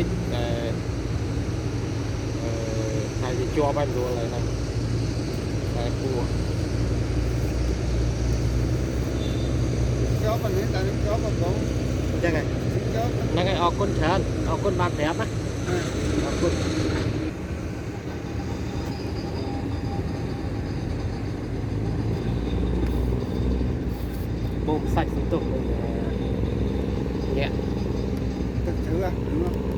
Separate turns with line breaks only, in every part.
tích hay thì cho bao nhiêu này này cua
chó mình hiện tại chó mà cũng
chắc này
chó
nó cái con trơn con ba đẹp á con bông sạch thì tục nhẹ
thực sự à đúng không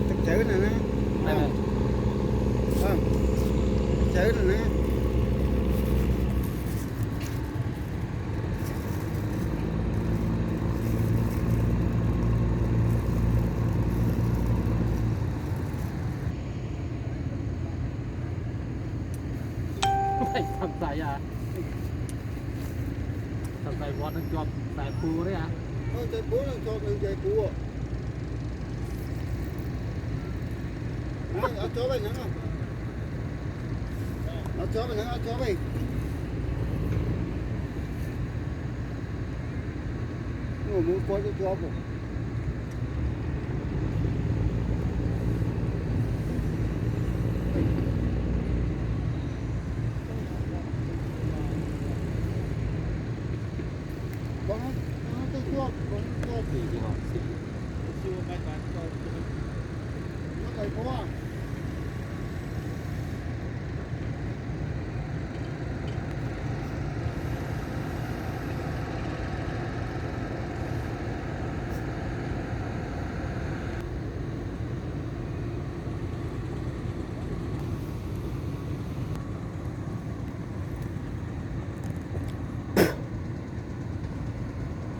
thực sự này nè không thực sự này nè
mày thầm tay à thầm tay vót nó cho tay cua đấy à
thôi chạy búa là cho mình chạy cua nó chó vậy nữa không nó chó vậy nữa nó chó vậy ngồi muốn coi cho chó không nó cái chó con
gì thì họ xịt
chưa bay bán cho nó phải có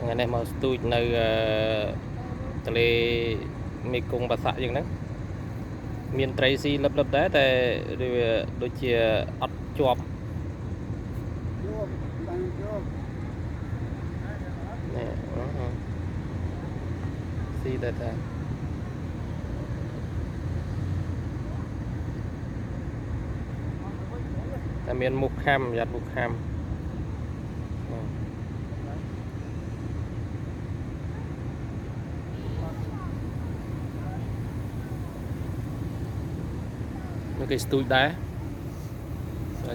ngày nay mà tôi nơi tele mi cung bà xã dừng đó miền tây si lấp lấp đấy tại đôi chia ấp chọp
chưa đang chưa
nè si đây ta ta miền mục ham giặt mục ham cái stui đá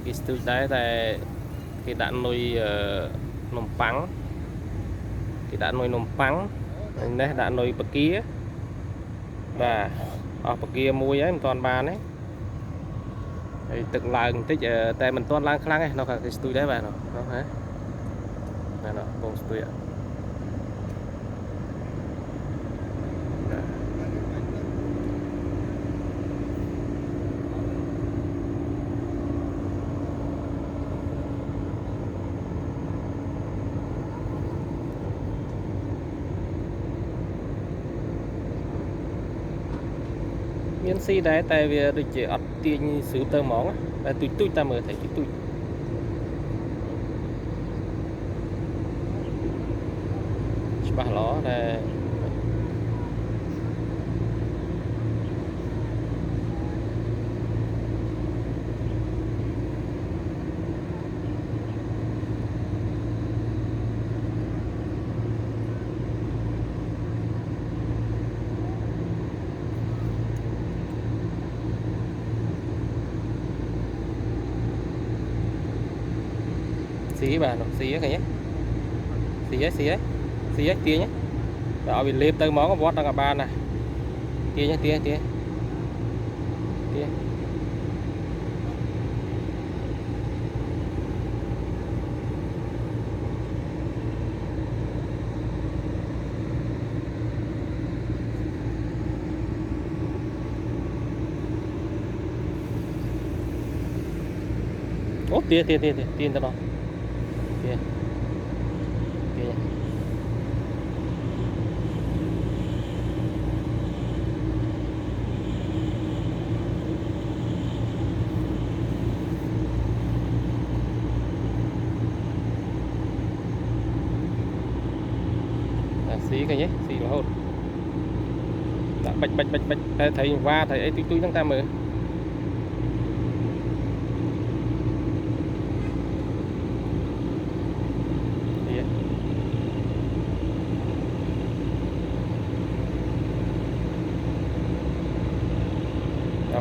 cái stui đá tại cái đạn nuôi nồng pắng cái đạn nuôi nồng pắng đây đạn nuôi bậc kia và ở bậc kia mui ấy toàn bàn ấy từng lần tích tại mình toàn lang khăng ấy nó cái stui đá vào nó hả nó bông stui ạ miễn si đấy tại vì được chỉ ấp tiền sứ tơ món á tại tôi ta mới thấy tôi bà ló là xí bà nó xí cái nhé xí ấy tia nhé đó bị lép tới món vót đang cả ba này tia nhé tia ố tia ta đó tia xí cái nhé xí là hôn bạch thấy va thấy ấy túi chúng ta mở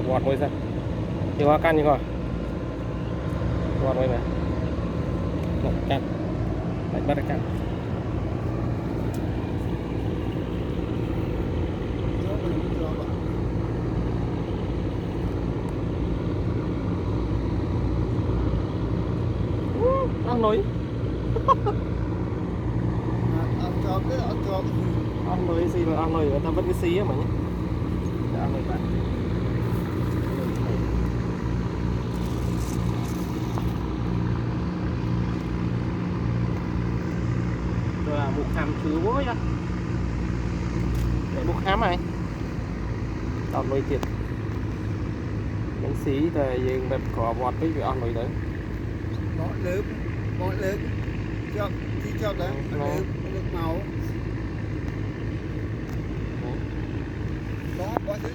vọt ngồi ra thì hoa căn như rồi vọt ngồi này một căn đánh bắt căn ăn nồi ăn nồi gì mà ăn nồi người ta vẫn cái xí mà nhé ăn nồi bạn rồi là một hàm thứ bố nhá để một hàm này đọc nồi tiệt bánh xí thì dừng bẹp cỏ bọt với việc ăn nồi đấy
bỏ lớn cho đi cho đấy lớn màu đó bỏ lớn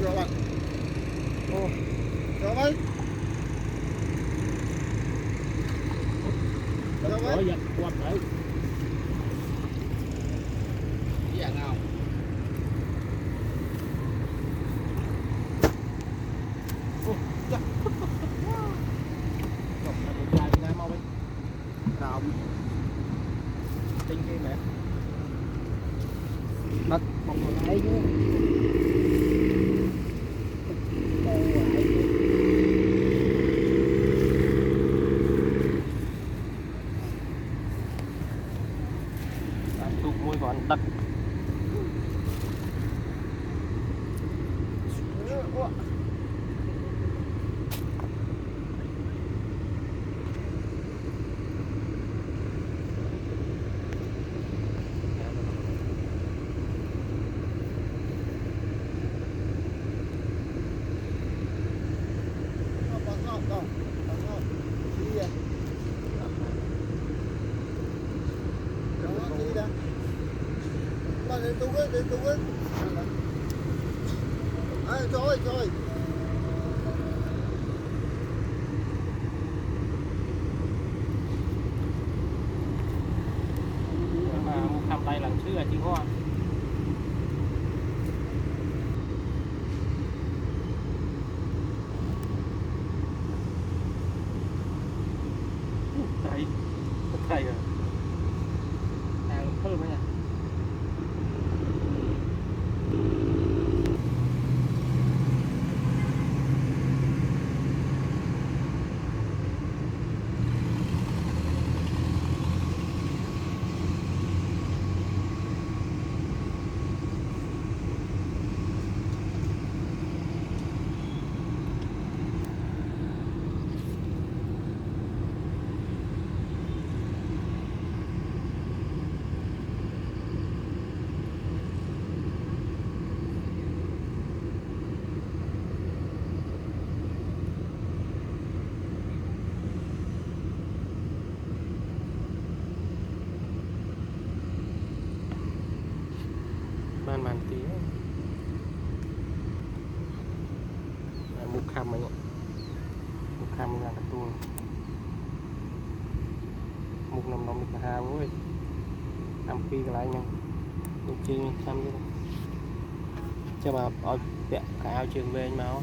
cho bạn cho bạn
có giật quạt đấy
dạng nào
Không. Tinh cái mẹ.
Đất một cái chứ.
Tụt môi còn đất.
Đến tú ấy. Trời.
Mà cầm tay lần xưa là chị hoa. Đây rồi. Hàng thơm đấy nha. Man tí mục khăm anh ạ, mục khăm là cái tour mục nằm nằm được hà với làm phi lại nhau mục chi khăm chứ cho mà ở vẽ cái áo trường về anh máu